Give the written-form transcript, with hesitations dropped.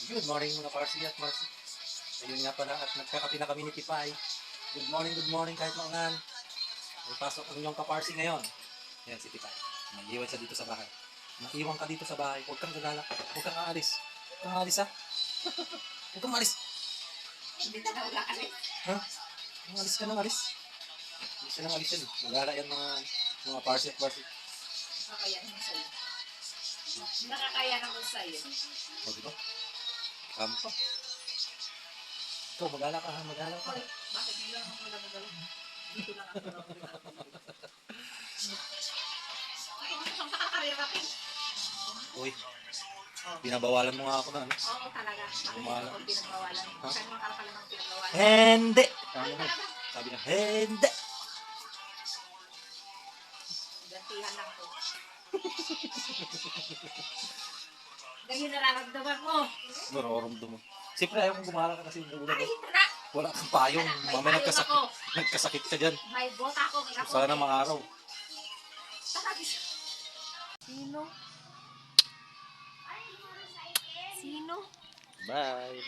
Good morning mga Parsi at Marsi. Ayun nga pala at nagkakapi na kami ni Tipay. Good morning kahit maungan. May pasok ang inyong kaparsi ngayon. Yan si Tipay. Nag-iwan siya dito sa bahay. Naiwan ka dito sa bahay. Huwag kang gagalak. Huwag kang aalis. Huwag kang aalis ha. Huwag kang aalis. Hindi na wala ka rin. Ha? Alis ka nang alis. Alis ka nang alis yan. Magala yan mga Parsi at Marsi. Nakakaya naman sa'yo. Nakakaya naman sa'yo. O diba? Kamo pa. Ikaw magala ka ha. Magala ka. Hoy, bakit hindi lang ako nagagalaw? Dito lang ako nagagalaw. Ay, saan nakakarirating? Uy. Binabawalan mo nga ako na. Ano? Oo talaga. Bakit Gumala. ako pinagbawalan? Ha? Saan mo akala ng pinagbawalan? Hindi. Ay, talaga. Sabi niya, hindi. Gantihan lang ko. Ganyan nararamdaman mo. Nararamdaman mo. Siyempre ayaw kong gumala ka kasi umuulan. Ay, tara. Wala kang payong. May Mamaya payong nagkasakit. ako. Nagkasakit ka dyan. May bota ako. May ako. Sana maaraw. Tara, Sino? Sino? Bye.